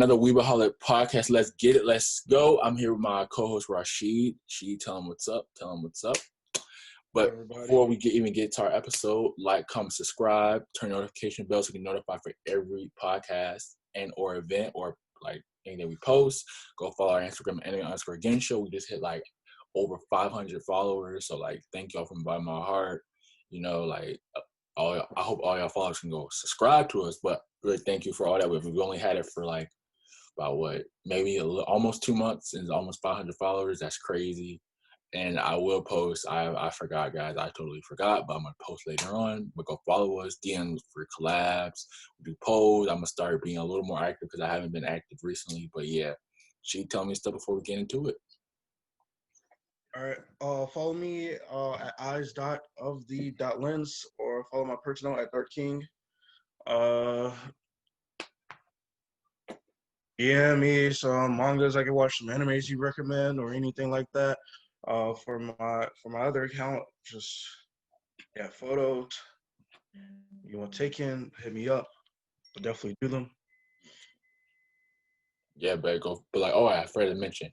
another Weebaholic podcast. Let's get it. Let's go. I'm here with my co-host Rashid. Tell him what's up. But before we even get to our episode, like, comment, subscribe, turn notification bell so you can notify for every podcast and or event or like anything we post. Go follow our Instagram @Anime_Again Show. We just hit like over 500 followers. So like, thank y'all from the bottom of my heart. I hope all y'all followers can go subscribe to us. But really, thank you for all that. We've only had it for like about almost 2 months and almost 500 followers. That's crazy. And I will post. I forgot, guys. I totally forgot, but I'm gonna post later on. But go follow us. DMs for collabs. We do polls. I'm gonna start being a little more active because I haven't been active recently. But yeah, tell me stuff before we get into it. All right. Follow me at eyes.of_the.lens or follow my personal at Dark King. Yeah, me some mangas I can watch, some animes you recommend or anything like that. For my other account, just photos you want taken, hit me up. I'll definitely do them. Yeah, but I forgot to mention.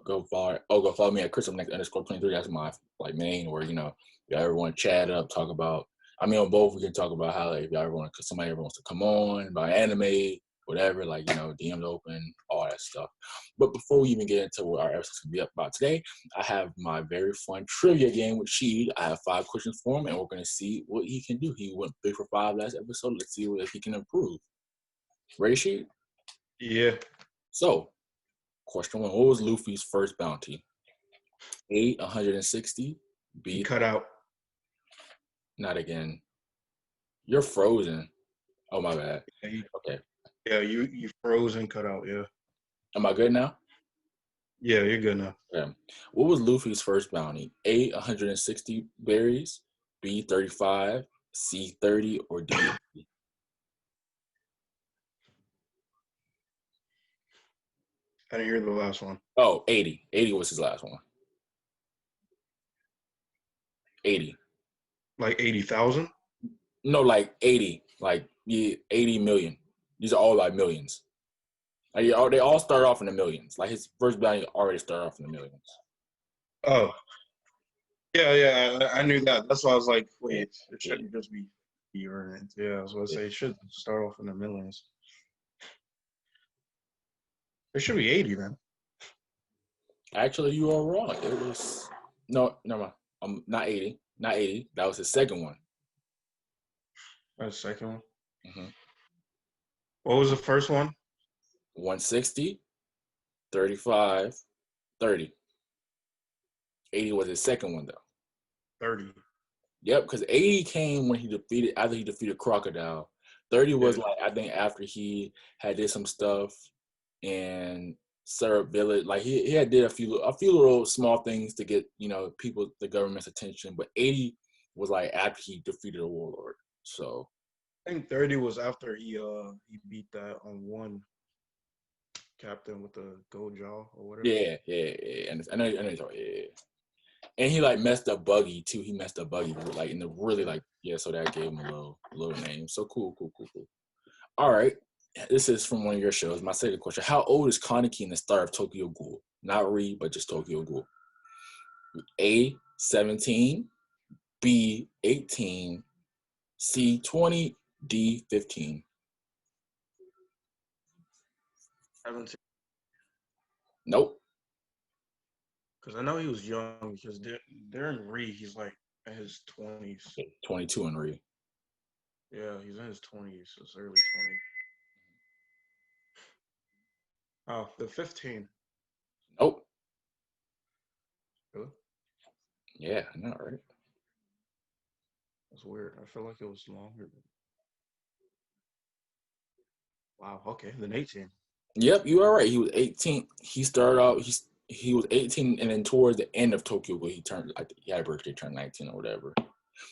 Go follow me at Crystal_23. That's my main. Or if y'all ever want to chat up, talk about. On both we can talk about how if y'all ever want to, somebody ever wants to come on about anime, whatever, DMs open, all that stuff. But before we even get into what our episode's gonna be up about today, I have my very fun trivia game with Sheed. I have 5 questions for him, and we're gonna see what he can do. He went 3 for 5 last episode. Let's see if he can improve. Ready, Sheed? Yeah. So, question 1: what was Luffy's first bounty? A, 160. B, you cut out. Not again. You're frozen. Oh, my bad. Okay. Yeah, you froze and cut out, yeah. Am I good now? Yeah, you're good now. Okay. What was Luffy's first bounty? A, 160 berries. B, 35. C, 30. Or D, 80? I didn't hear the last one. Oh, 80. 80 was his last one. 80. Like 80,000? No, 80. 80 million. These are all millions. They all start off in the millions. His first bounty already started off in the millions. Oh. Yeah, I knew that. That's why I was like, wait, it shouldn't just be earned. Yeah, I was going to say it should start off in the millions. It should be 80 then. Actually, you are wrong. It was no, not 80. Not 80. That was his second one. That's the second one? Mm-hmm. What was the first one? 160, 35, 30. 80 was his second one, though. 30. Yep, because 80 came after he defeated Crocodile. 30 was I think after he had did some stuff in Syrup Village. He had did a few little small things to get the government's attention. But 80 was after he defeated a warlord. So I think 30 was after he beat that on one captain with the gold jaw or whatever. Yeah. And I know you're talking. Yeah. And he messed up Buggy too. He messed up Buggy in the really so that gave him a little name. So cool. All right. This is from one of your shows. My second question: how old is Kaneki in the Star of Tokyo Ghoul? Not Reed, but just Tokyo Ghoul. A, 17. B, 18. C, 20. D, 15. 17. Nope. Because I know he was young. Because during Reed, he's in his 20s. 22 in Reed. Yeah, he's in his 20s. His early 20s. Oh, the 15. Nope. Really? Yeah, I know, right? That's weird. I feel like it was longer. Wow. Okay, then 18. Yep, you are right. He was 18. He started out. He was 18, and then towards the end of Tokyo Ghoul, he had a birthday, turned 19 or whatever.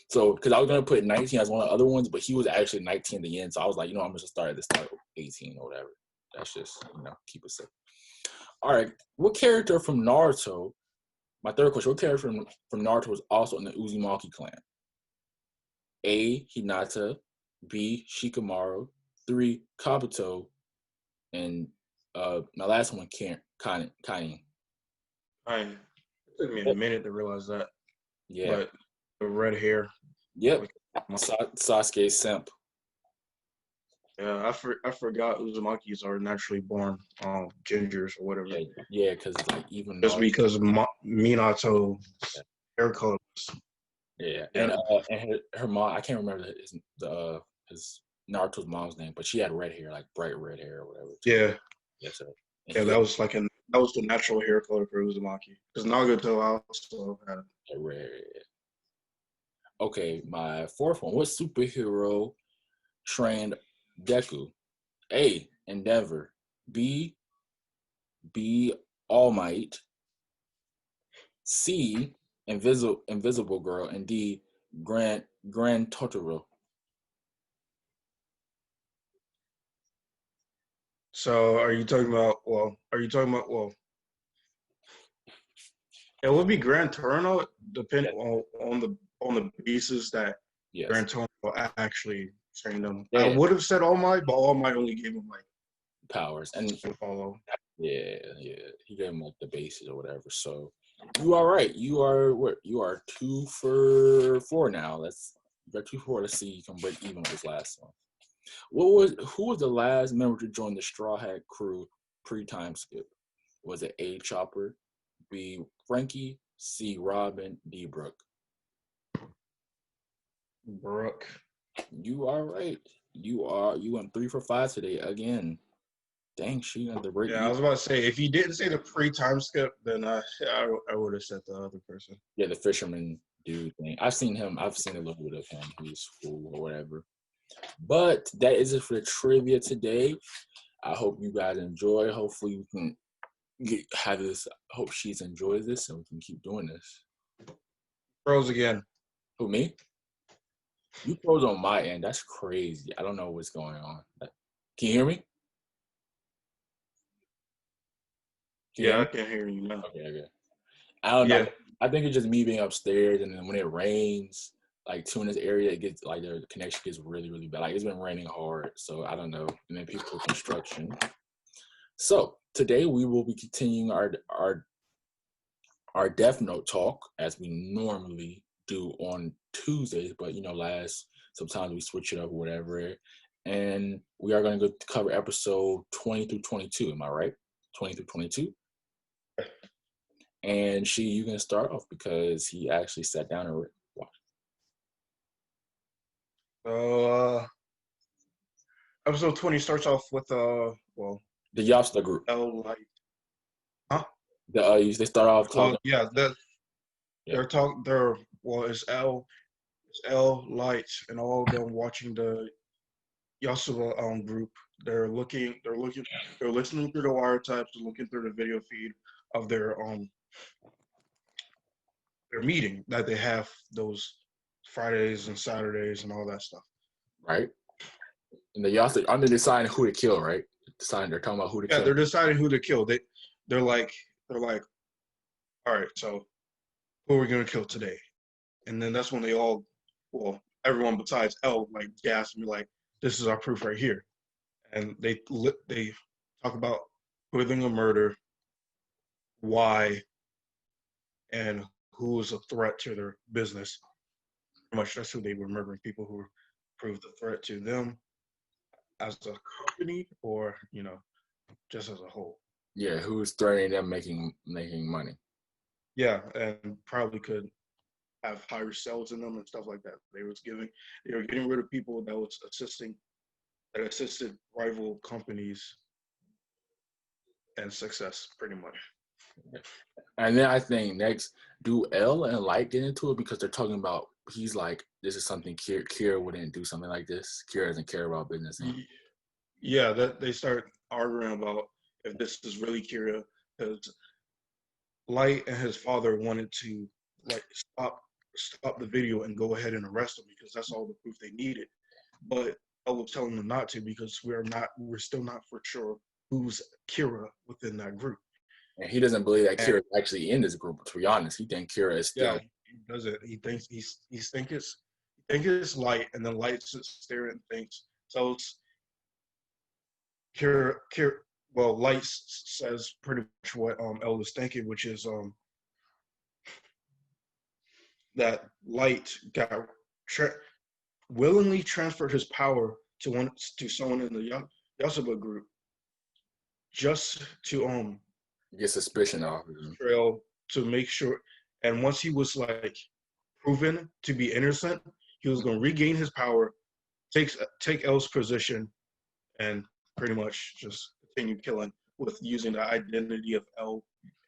So, because I was gonna put 19 as one of the other ones, but he was actually 19 at the end. So I was like, I'm just start at the start of 18 or whatever. That's just keep it safe. All right, what character from Naruto? My third question: what character from Naruto was also in the Uzumaki clan? A, Hinata. B, Shikamaru. 3, Kabuto. And my last one, Connie. It took me a minute to realize that. Yeah. But the red hair. Yep. Sasuke simp. Yeah, I forgot Uzumakis are naturally born gingers or whatever. Yeah, because like even just because Minato's hair color. Yeah, and her mom, I can't remember his Naruto's mom's name, but she had red hair, like bright red hair or whatever. Yeah. Yes, sir. Yeah, that was the natural hair color for Uzumaki. Because Nagato also had red hair. Okay, my fourth one. What superhero trained Deku? A. Endeavor. B. All Might. C. Invisible Girl. And D. Grand Totoro. So are you talking about it would be Gran Torino depending on the basis that Gran Torino actually trained them. Yeah. I would have said All Might, but All Might only gave him like powers and follow. Yeah. He gave him like the bases or whatever. So you are right. You are 2 for 4 now. You got 2 for 4. Let's see you can break even with this last one. Who was the last member to join the Straw Hat crew pre-time skip? Was it A. Chopper, B. Frankie, C. Robin, D. Brooke? Brooke. You are right. You went 3 for 5 today again. Dang, she got the break. Yeah, I was about to say if you didn't say the pre-time skip, then I would have said the other person. Yeah, the fisherman dude thing. I've seen a little bit of him. He's cool or whatever. But that is it for the trivia today. I hope you guys enjoy. Hopefully we can have this. Hope she's enjoys this and we can keep doing this. Pros again. Who, me? You pros on my end. That's crazy. I don't know what's going on. Can you hear me? I can hear you now. Okay. I don't know. I think it's just me being upstairs, and then when it rains, like too in this area, it gets like the connection gets really, really bad. Like it's been raining hard, so I don't know. And then people construction. So today we will be continuing our Death Note talk as we normally do on Tuesdays, but sometimes we switch it up or whatever. And we are going to go cover episode 20 through 22. Am I right? 20 through 22. And you can start off because he actually sat down and watched. So episode 20 starts off with the Yasta group. L Light. Huh? They start off talking. It's L Light and all of them watching the Yasuba group. They're listening through the wiretaps, looking through the video feed of their meeting that they have those Fridays and Saturdays and all that stuff. Right. And the Yasuba, they're deciding who to kill, right? They're talking about who to kill. Yeah, they're deciding who to kill. They're like, all right, so who are we gonna kill today? And then that's when they all, everyone besides L, like gasp and be like, this is our proof right here. And they talk about who they're gonna murder, why, and who is a threat to their business. Pretty much that's who they were murdering, people who proved a threat to them as a company or, just as a whole. Yeah, who's threatening them making money. Yeah, and probably could have higher sales in them and stuff like that. They were getting rid of people that assisted rival companies and success, pretty much. And then I think next, do L and Light get into it because they're talking about he's like, this is something Kira wouldn't do something like this. Kira doesn't care about business. Yeah, that they start arguing about if this is really Kira, because Light and his father wanted to stop the video and go ahead and arrest him because that's all the proof they needed. But I was telling them not to because we're still not for sure who's Kira within that group. And he doesn't believe that Kira is actually in this group. To be honest, he thinks Kira is still. Yeah, he doesn't. He thinks it's. It's Light, and then Light sits there and thinks. So Light says pretty much what L was thinking, which is that Light got willingly transferred his power to someone in the Yasuba group just to get suspicion off of him. trail to make sure. And once he was like proven to be innocent, he was going to regain his power, take L's position, and pretty much just continue killing with using the identity of L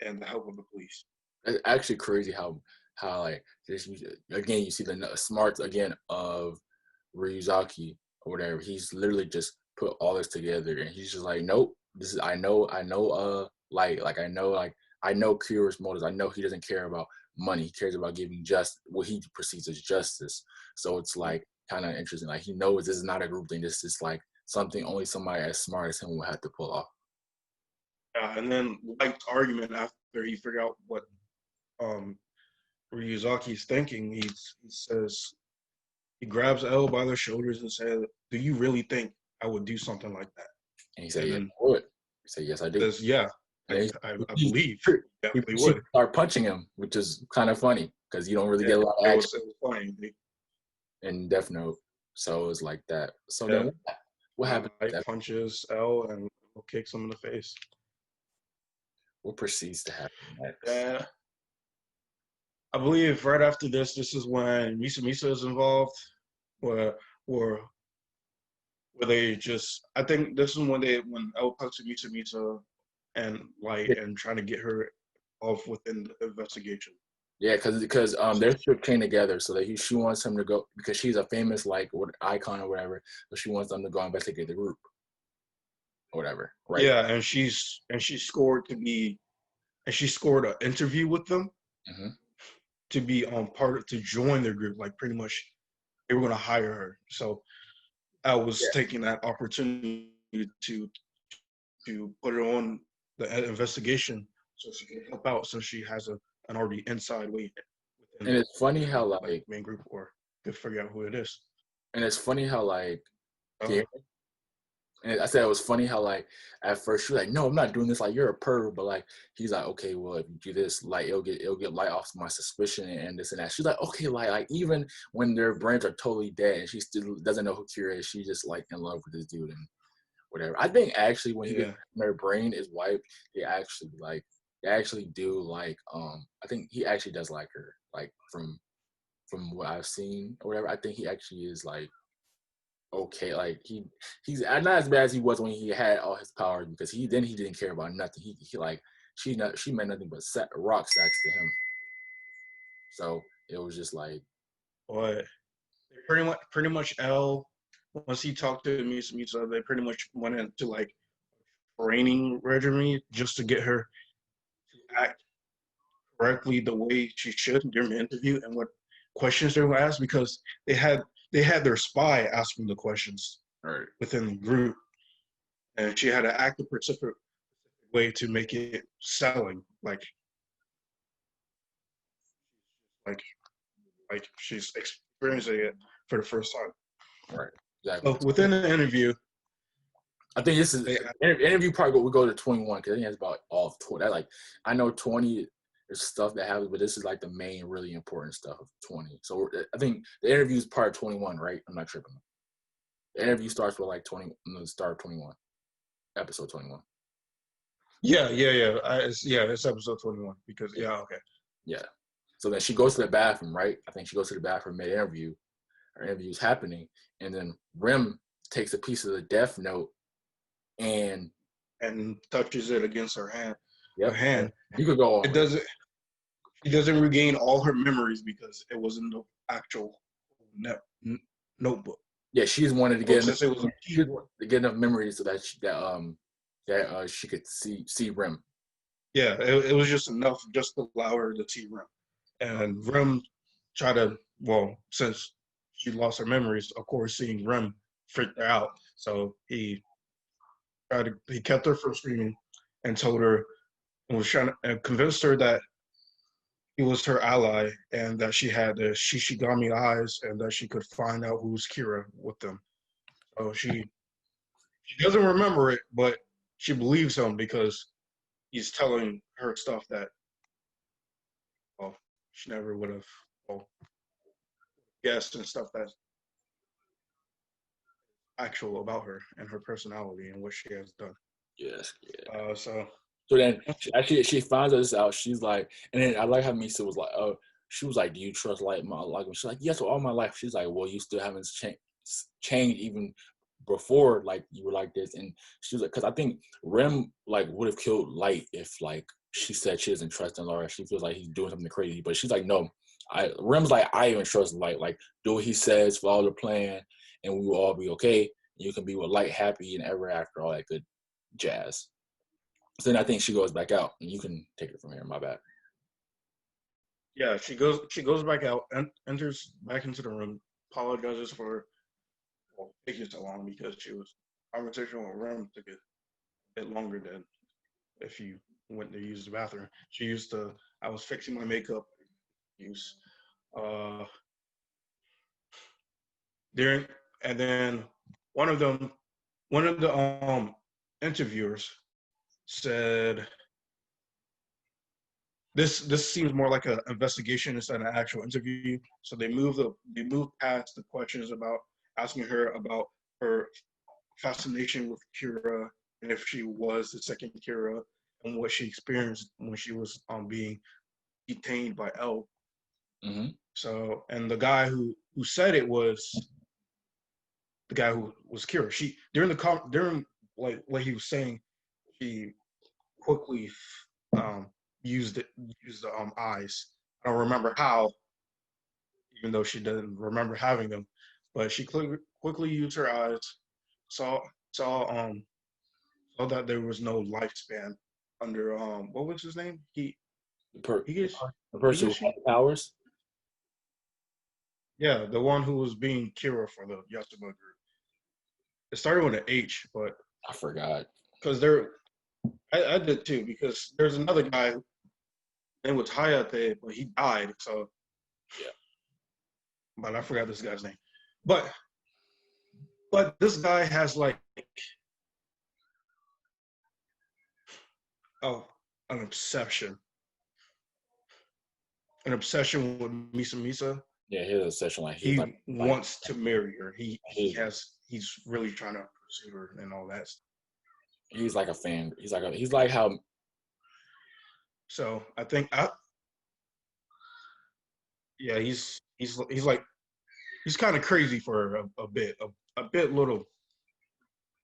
and the help of the police. It's actually crazy how like this, again, you see the smarts again of Ryuzaki or whatever. He's literally just put all this together, and he's just like, nope, this is I know Kyo's motives. I know he doesn't care about money. He cares about giving just what he perceives as justice. So it's like kind of interesting. Like he knows this is not a group thing. This is like something only somebody as smart as him will have to pull off. And then Light's argument after he figured out what Ryuzaki's thinking, he says, he grabs L by the shoulders and says, "Do you really think I would do something like that?" And he said, "Yeah, I would." He said, "Yes, I do." Says, "Yeah, I believe." He would start punching him, which is kind of funny because you don't really get a lot of action. It was funny. In Death Note, so it was like that. So then, what happened? Light punches L and kicks him in the face. What proceeds to happen next? Yeah. I believe right after this is when Misa is involved, where they just, I think this is when L punches Misa and Light and trying to get her off within the investigation. Yeah, because their ship came together, so that she wants him to go because she's a famous icon or whatever, so she wants them to go investigate the group or whatever, right? Yeah, and she scored an interview with them. Mm-hmm. To be to join their group, like pretty much they were going to hire her. So I was taking that opportunity to put her on the investigation so she can help out since she has an already inside way. And it's funny how like main group or to figure out who it is. And it's funny how like and I said it was funny how like at first she's like, no, I'm not doing this. Like you're a perv, but like he's like, okay, well if you do this, like it'll get Light off my suspicion and this and that. She's like, okay, like even when their brains are totally dead and she still doesn't know who Kira is, she's just like in love with this dude and whatever. I think actually when their brain is wiped, they actually do like I think he actually does like her, like from what I've seen or whatever. I think he actually is like okay, like he's not as bad as he was when he had all his power because he didn't care about nothing. He like she meant nothing but rock sacks to him. So it was just like, but pretty much L, once he talked to Misa, they pretty much went into like training regime just to get her to act correctly the way she should during the interview and what questions they were asked because they had their spy asking the questions within the group, and she had to act a specific way to make it selling, like she's experiencing it for the first time. Right. Exactly. So within the interview, I think this is interview part. We go to 21 because I think it's about all of 20. Like I know 20 is stuff that happens, but this is like the main, really important stuff of 20. So I think the interview is part of 21, right? I'm not tripping. The interview starts with like 20. The start of 21, episode 21. Yeah. It's episode 21 because okay. Yeah. So then she goes to the bathroom, right? I think she goes to the bathroom mid-interview. Her interview's happening, and then Rem takes a piece of the Death Note and touches it against her hand. Yep. Her hand. You could go on. She doesn't regain all her memories because it was in the actual notebook. Yeah, she's wanted to get enough memories so that she could see Rem. Yeah, it was just enough just to allow her to see Rem. And Rem tried to, since she lost her memories, of course, seeing Rem freaked her out. So he kept her from screaming and told her and was trying to convince her that he was her ally and that she had the Shishigami eyes and that she could find out who's Kira with them. So she She doesn't remember it, but she believes him because he's telling her stuff that, well, she never would have, well, guessed, and stuff that's actual about her and her personality and what she has done. Yes. Yeah. So then she finds this out. She's like, and then I like how Misa was like, oh, she was like, do you trust like my like? She's like, yes, all my life. She's like, well, you still haven't changed even before like you were like this. And she was like, because I think Rem like would have killed Light if like she said she doesn't trust in Laura. She feels like he's doing something crazy, but she's like, no. Rem's like, I even trust Light. Like, do what he says, follow the plan, and we will all be okay. You can be with Light, happy, and ever after, all that good jazz. So then I think she goes back out, and you can take it from here. My bad. Yeah, she goes back out and enters back into the room, apologizes for taking so long because she was conversation with Rem took a bit longer than if you went to use the bathroom. She used to I was fixing my makeup use during and then one of the interviewers said this seems more like an investigation instead of an actual interview. So they moved past the questions about asking her about her fascination with Kira and if she was the second Kira and what she experienced when she was being detained by L. Mm-hmm. So and the guy who said it was the guy who was Kira. She during like what he was saying, she quickly used the eyes. I don't remember how, even though she doesn't remember having them, but she quickly used her eyes, saw saw that there was no lifespan under what was his name? He gets The person who had powers. Yeah, the one who was being Kira for the Yasuba group. It started with an H, but I forgot. Because I did too. Because there's another guy named was Hayate, but he died. So yeah, but I forgot this guy's name. But this guy has like an obsession. An obsession with Misa Misa. Yeah, his obsession. Like he like, wants to marry her. He's really trying to pursue her and all that stuff. He's like a fan. He's like how. So I think yeah, he's like he's kind of crazy for a bit little.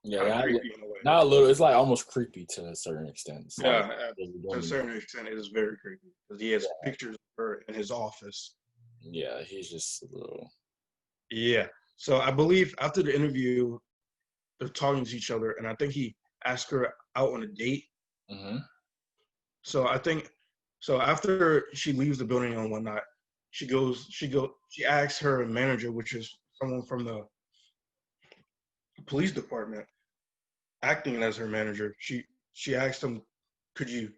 Yeah, not a little. It's like almost creepy to a certain extent. It's yeah, like, to a certain extent, it is very creepy because he has pictures of her in his office. Yeah, he's just a little. Yeah. So I believe after the interview, they're talking to each other, and I think he asked her out on a date. Mm-hmm. So I think after she leaves the building and whatnot, she asks her manager, which is someone from the police department, acting as her manager. She asked him, "Could you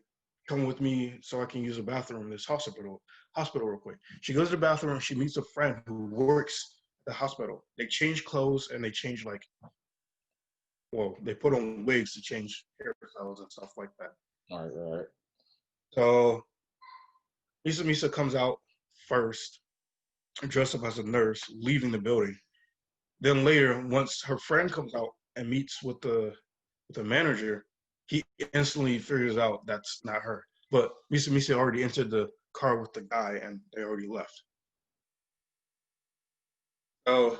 come with me so I can use a bathroom in this hospital real quick?" She goes to the bathroom. She meets a friend who works at the hospital. They change clothes and they change they put on wigs to change hairstyles and stuff like that. All right. So Misa comes out first, dressed up as a nurse, leaving the building. Then later, once her friend comes out and meets with the manager, he instantly figures out that's not her. But Misa already entered the car with the guy and they already left. So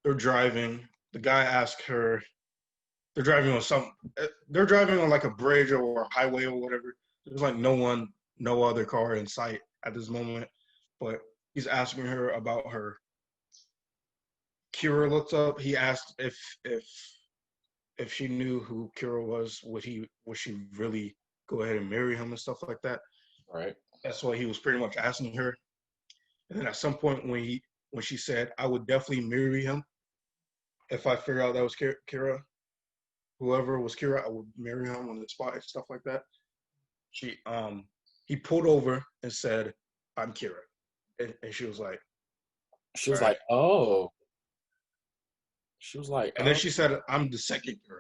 they're driving. The guy asks her, they're driving on like a bridge or a highway or whatever. There's like no other car in sight at this moment. But he's asking her about her. Kira looks up. He asked if she knew who Kira was, would she really go ahead and marry him and stuff like that? Right. That's what he was pretty much asking her. And then at some point when she said, "I would definitely marry him if I figure out that was Kira, whoever was Kira, I would marry him on the spot and stuff like that." He pulled over and said, "I'm Kira," and she was like, "Oh." She was like, And then she said, I'm the second Kira.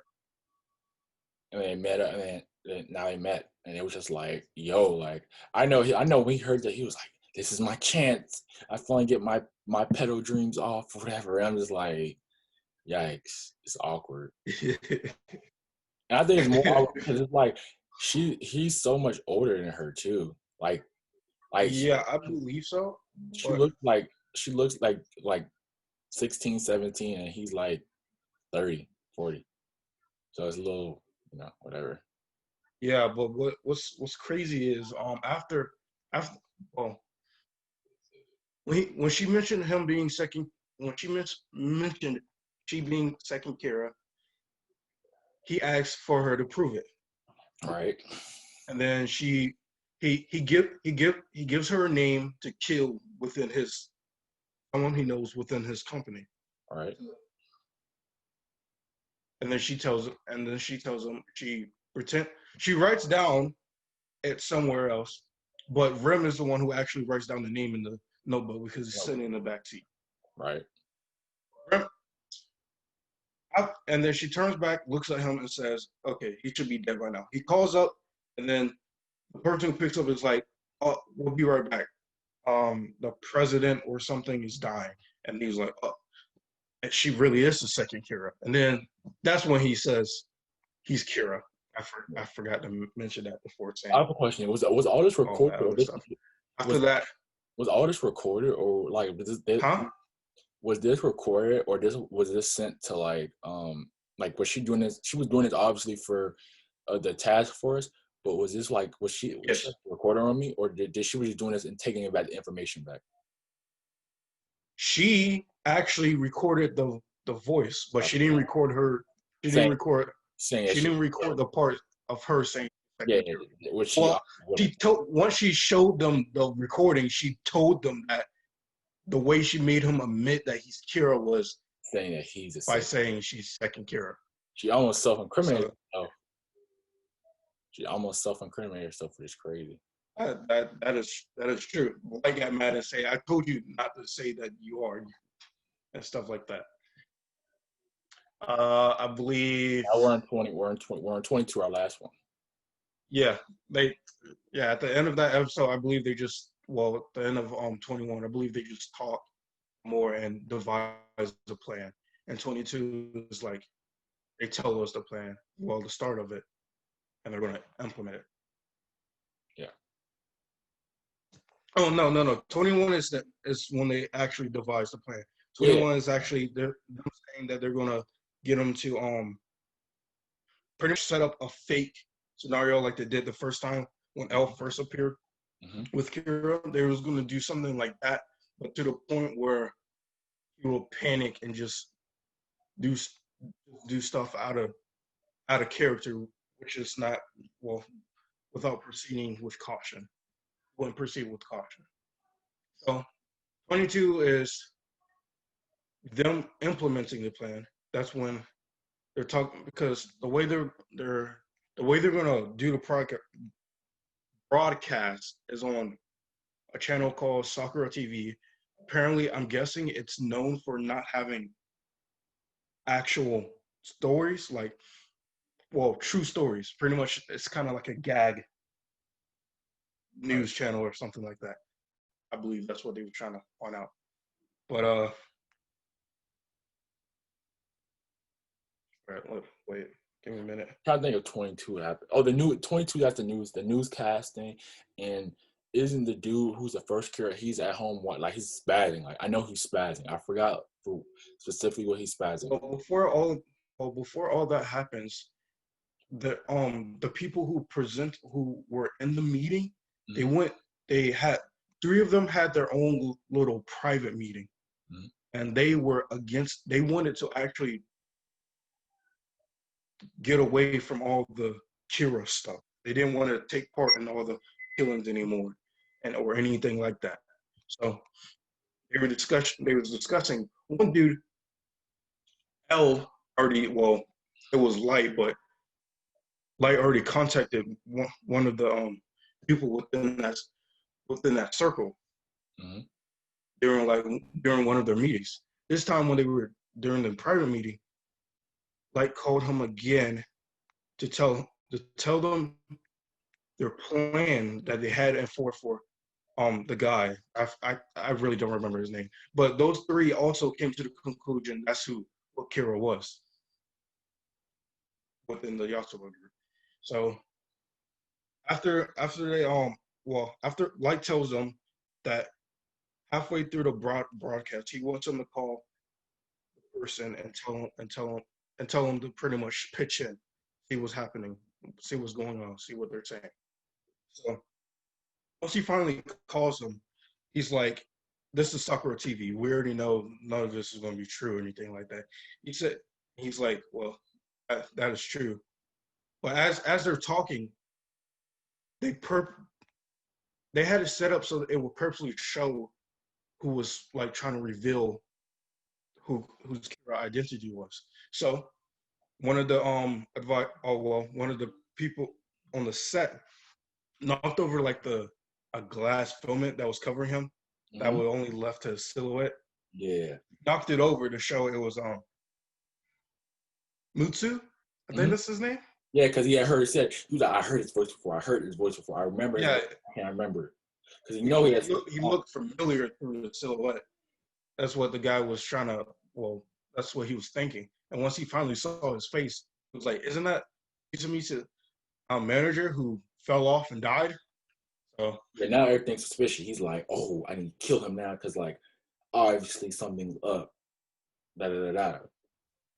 And they met up, and then now they met, and it was just like, yo, like I know when he heard that, he was like, this is my chance. I finally get my pedo dreams off, whatever. And I'm just like, yikes, it's awkward. And I think it's more awkward because it's like he's so much older than her too. Like yeah, I believe so. She looks like 16, 17, and he's like 30, 40. So it's a little, whatever. Yeah, but what's crazy is after well, when she mentioned him being second, when she mentioned she being second Kira, he asked for her to prove it. All right. And then he gives her a name to kill within someone he knows within his company. All right. And then she tells him she writes down it somewhere else, but Rem is the one who actually writes down the name in the notebook because he's sitting in the back seat. Right. Rem, and then she turns back, looks at him, and says, "Okay, he should be dead by now." He calls up, and then the person who picks up is like, "Oh, we'll be right back. The president or something is dying," and he's like, "Oh." And she really is the second Kira. And then that's when he says he's Kira. I forgot to mention that before saying. I have a question. Was all this recorded? After that, was all this recorded, or like was this recorded, or was this sent to like was she doing this? She was doing this obviously for the task force, but was this like was she recording on me, or did she was just doing this and taking it back the information back? She actually recorded the voice, but she didn't record her. She didn't record the part of her saying. Yeah. She told once she showed them the recording, she told them that the way she made him admit that he's Kira was saying that he's saying she's second Kira. She almost self-incriminated herself. She almost self-incriminated herself, which is crazy. That is true. I got mad and say, I told you not to say that you are, and stuff like that. I believe we're on 20. We're on 22. Our last one. Yeah, at the end of that episode, I believe at the end of 21, I believe they just talked more and devised the plan. And 22 is like they tell us the plan, the start of it, and they're going to implement it. Yeah. Oh no! 21 is when they actually devise the plan. 21 is actually they're saying that they're going to get them to pretty much set up a fake scenario like they did the first time when Elle first appeared with Kira. They was going to do something like that, but to the point where he will panic and just do stuff out of character, which is not without proceeding with caution. Wouldn't proceed with caution. So 22 is them implementing the plan. That's when they're talking, because the way they're gonna do the broadcast is on a channel called Sakura TV. Apparently, I'm guessing it's known for not having actual stories, true stories. Pretty much, it's kind of like a gag news channel or something like that. I believe that's what they were trying to point out. But wait, give me a minute. I'm trying to think of 22 happened. Oh, the new 22. That's the newscasting, and isn't the dude who's the first Kira? He's at home. He's spazzing. Like I know he's spazzing. I forgot specifically what he's spazzing. But before all that happens, the people who were in the meeting, they had 3 of them had their own little private meeting, and they wanted to actually get away from all the Kira stuff. They didn't want to take part in all the killings anymore, or anything like that. So they were discussing one dude. Elle already, it was Light, but Light already contacted one of the people within that circle during one of their meetings. This time when they were during the private meeting, Light called him again to tell them their plan that they had in 4-4. The guy, I really don't remember his name, but those three also came to the conclusion that's who what Kira was within the Yasuo group. So after they after Light tells them that halfway through the broadcast, he wants them to call the person and tell them to pretty much pitch in, see what's happening, see what's going on, see what they're saying. So once he finally calls them, he's like, "This is Sakura TV. We already know none of this is going to be true or anything like that." He's like, "Well, that is true." But as they're talking, they had it set up so that it would purposely show who was like trying to reveal whose Kira identity was. So one of the one of the people on the set knocked over like a glass filament that was covering him that would only left his silhouette. Yeah. Knocked it over to show it was Mutsu. I think that's his name. Yeah, because he had heard he was like, I heard his voice before. I remember. Yeah, I can't remember because he looked familiar through the silhouette. That's what the guy was trying to. Well, that's what he was thinking. And once he finally saw his face, he was like, "Isn't that Mitsumi's manager who fell off and died?" So yeah, now everything's suspicious. He's like, "Oh, I need to kill him now because like obviously something's up." Da da da da.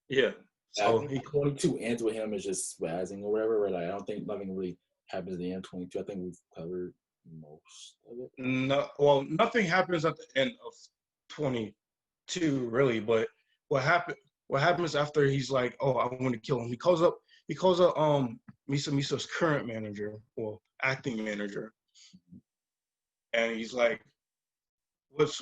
Yeah. So M22 ends with him as just spazzing or whatever. Like I don't think nothing really happens at the end 22. I think we've covered most of it. No, well, nothing happens at the end of 22 really, but what happens after he's like, "Oh, I want to kill him." He calls up Misa's current manager, well, acting manager, and he's like, what's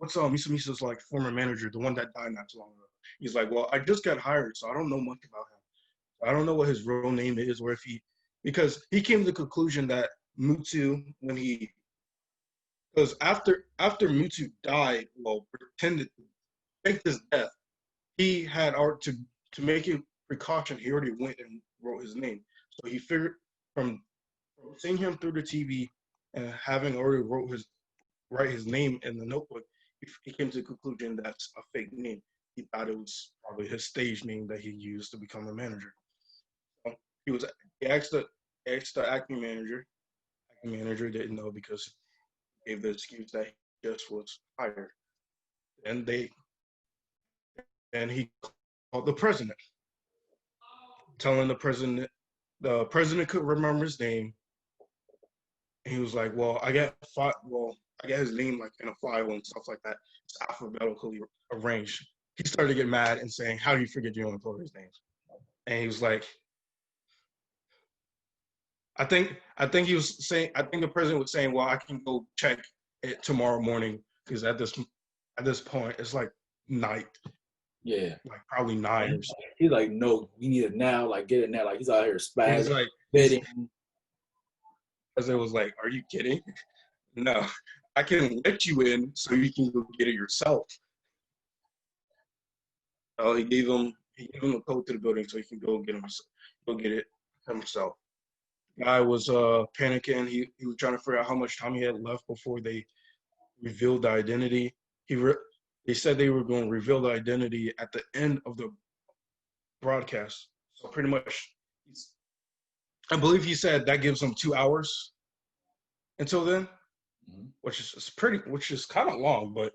Misa's like former manager, the one that died not too long ago. He's like, "Well, I just got hired, so I don't know much about him. I don't know what his real name is, or if because he came to the conclusion that Mutsu, because after Mutsu died, well, pretended to fake his death, he had art to make a precaution. He already went and wrote his name, so he figured from seeing him through the TV and having already write his name in the notebook, he came to the conclusion that's a fake name. He thought it was probably his stage name that he used to become a manager. So he asked the acting manager. Acting manager didn't know because he gave the excuse that he just was hired. And he called the president, telling the president could remember his name. He was like, "Well, I got his name like in a file and stuff like that. It's alphabetically arranged." He started to get mad and saying, "How do you forget your own employer's names?" And he was like, I think the president was saying, "Well, I can go check it tomorrow morning because at this point it's like night." Yeah. Like probably 9 or something. He's like, "No, we need it now. Like, get it now." Like he's out here spazzing. He's like, betting. Because it was like, "Are you kidding? No, I can let you in so you can go get it yourself." He gave him a code to the building so he can go get it himself. Guy was panicking. He was trying to figure out how much time he had left before they revealed the identity. They said they were going to reveal the identity at the end of the broadcast. So pretty much, I believe he said that gives them 2 hours until then, which is kind of long, but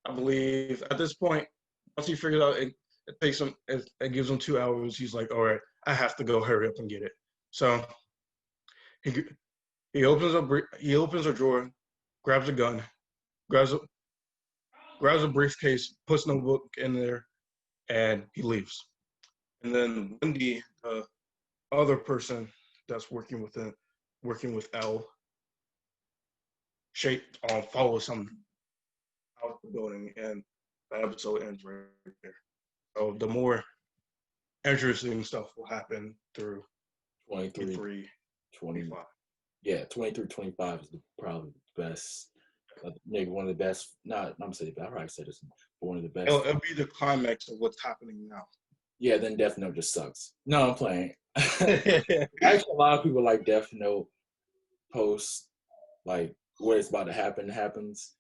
I believe at this point, once he figures out it gives him 2 hours, he's like, "All right, I have to go hurry up and get it." So he opens a drawer, grabs a gun, grabs a briefcase, puts no book in there, and he leaves. And then Wendy, the other person that's working with L, follows him out the building, and the episode ends right there. So the more interesting stuff will happen through 23, 25. Yeah, 23, 25 is probably the best maybe one of the best. Not I'm saying, I probably said this, but one of the best. It'll be the climax of what's happening now. Yeah, then Death Note just sucks. No, I'm playing. Actually, a lot of people like Death Note post like what is about to happen happens,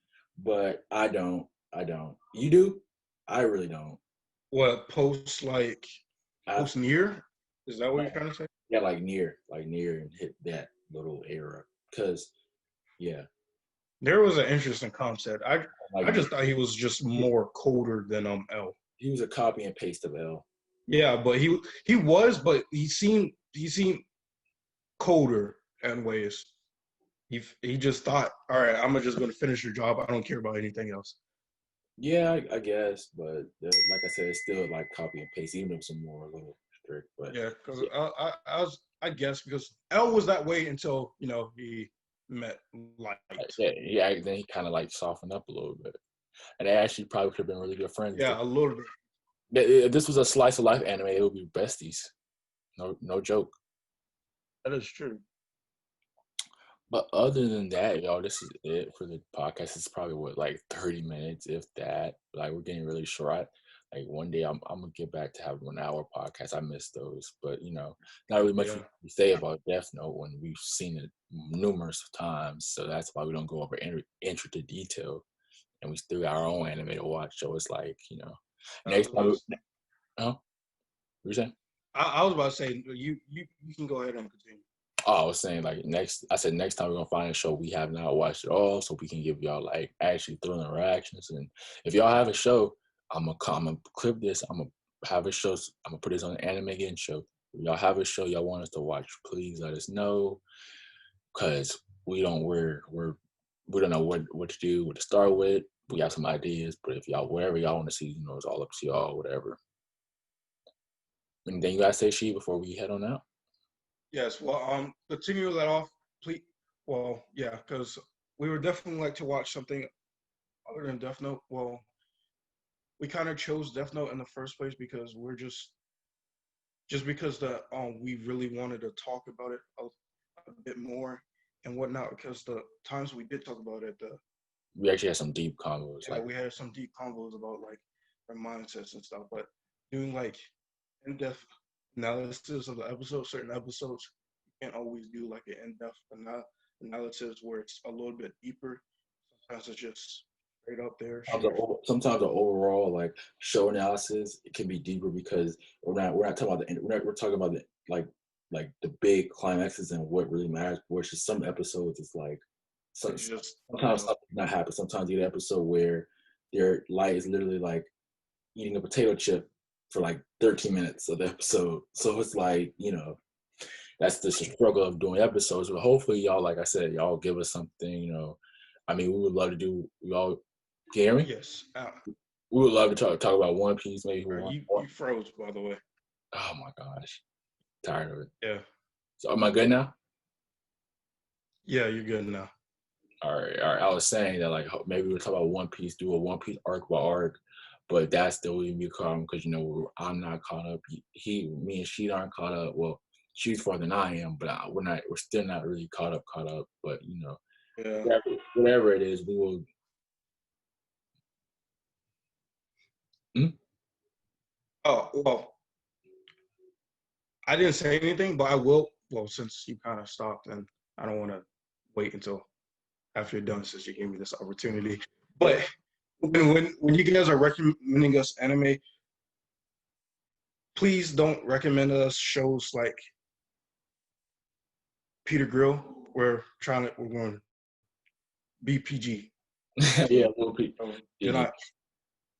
but I don't. You do? I really don't. What post near? Is that what you're trying to say? Yeah, like near and hit that little era. Cause yeah, there was an interesting concept. I like just thought he was just more colder than L. he was a copy and paste of L. Yeah, but he seemed colder in ways. He just thought, all right, I'm just gonna finish your job. I don't care about anything else. Yeah, I guess, but like I said, it's still like copy and paste, even if some more a little strict. But yeah, because I guess because L was that way until he met Light. Yeah. Then he kind of like softened up a little bit, and they actually probably could have been really good friends. Yeah, a little bit. If this was a slice of life anime, it would be besties. No joke. That is true. But other than that, y'all, this is it for the podcast. It's probably like 30 minutes, if that. Like we're getting really short. Like one day I'm gonna get back to having 1 hour podcast. I miss those, but not really much we say about Death Note when we've seen it numerous times. So that's why we don't go over intricate detail, and we still got our own anime to watch. So it's like next time. Huh? What you saying? I was about to say you can go ahead and continue. Oh, I was saying like next time we're gonna find a show we have not watched at all, so we can give y'all like actually thrilling reactions. And if y'all have a show, I'm gonna clip this. I'm gonna have a show. I'm gonna put this on an Anime Again show. If y'all have a show y'all want us to watch, please let us know, cause we don't we don't know what to do, what to start with. We have some ideas, but if y'all whatever y'all want to see, it's all up to y'all. Whatever. Anything you guys say, She, before we head on out? Yes, well, continue that off, please. Well, yeah, because we would definitely like to watch something other than Death Note. Well, we kind of chose Death Note in the first place because we're just because we really wanted to talk about it a bit more and whatnot. Because the times we did talk about it, we actually had some deep convos. Yeah, we had some deep convos about like our mindsets and stuff. But doing like in-depth analysis of the episode, certain episodes, you can't always do like an in-depth analysis where it's a little bit deeper. Sometimes it's just straight up there. Sometimes the overall like show analysis it can be deeper because we're not talking about we're talking about the like the big climaxes and what really matters. Versus some episodes, it's like sometimes something not happen. Sometimes you get an episode where their light is literally like eating a potato chip for like 13 minutes of the episode. So it's like, that's the struggle of doing episodes. But hopefully y'all, like I said, y'all give us something, I mean, we would love to do, y'all, can you hear me? Yes. We would love to talk about One Piece, maybe. You froze, by the way. Oh my gosh. Tired of it. Yeah. So am I good now? Yeah, you're good now. All right. I was saying that like maybe we'll talk about One Piece, do a One Piece arc by arc. But that still wouldn't be a problem because I'm not caught up. Me and she aren't caught up. Well, she's farther than I am, but we're still not really caught up. But yeah. whatever it is, we will. Oh well, I didn't say anything, but I will. Well, since you kind of stopped, and I don't want to wait until after you're done, since you gave me this opportunity. But when you guys are recommending us anime, please don't recommend us shows like Peter Grill. We're going to be PG. Yeah, little P.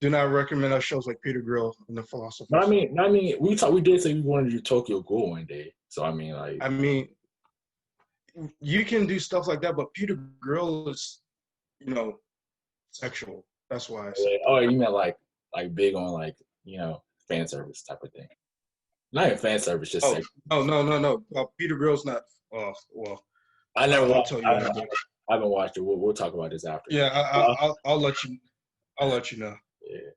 Do not recommend us shows like Peter Grill and the Philosopher. I mean, we did say we wanted to do Tokyo Ghoul one day. So I mean, you can do stuff like that, but Peter Grill is, sexual. That's why I said. Oh, you meant like big on like fan service type of thing. Not even fan service, just sex. Oh no. Peter Grill's not. Well, I never watched. I haven't watched it. We'll talk about this after. Yeah, I'll let you. I'll let you know. Yeah,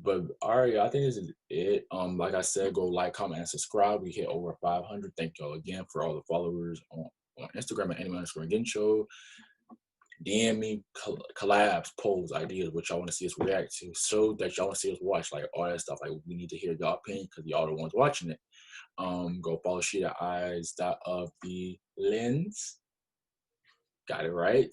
but all right, I think this is it. Like I said, go like, comment, and subscribe. We hit over 500. Thank y'all again for all the followers on Instagram at Anime_Again Show. DM me collabs, polls, ideas, what y'all want to see us react to, so that y'all want to see us watch, like all that stuff. Like we need to hear y'all opinion because y'all the ones watching it. Go follow Sheeta Eyes of the Lens. Got it right.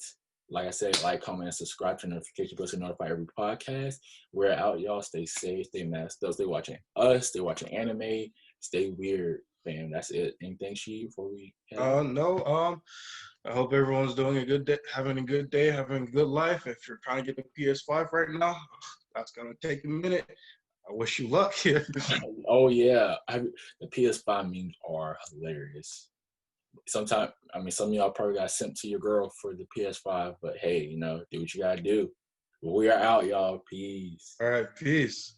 Like I said, like, comment, and subscribe to the notification bell to notify every podcast. We're out, y'all. Stay safe, stay masked up, stay watching us, stay watching anime, stay weird, fam. That's it. Anything, She, before we head? No. I hope everyone's doing a good day, having a good day, having a good life. If you're trying to get the PS5 right now, that's gonna take a minute. I wish you luck. Oh yeah, the PS5 memes are hilarious. Sometimes, I mean, some of y'all probably got sent to your girl for the PS5, but hey, do what you gotta do. We are out, y'all. Peace. All right, peace.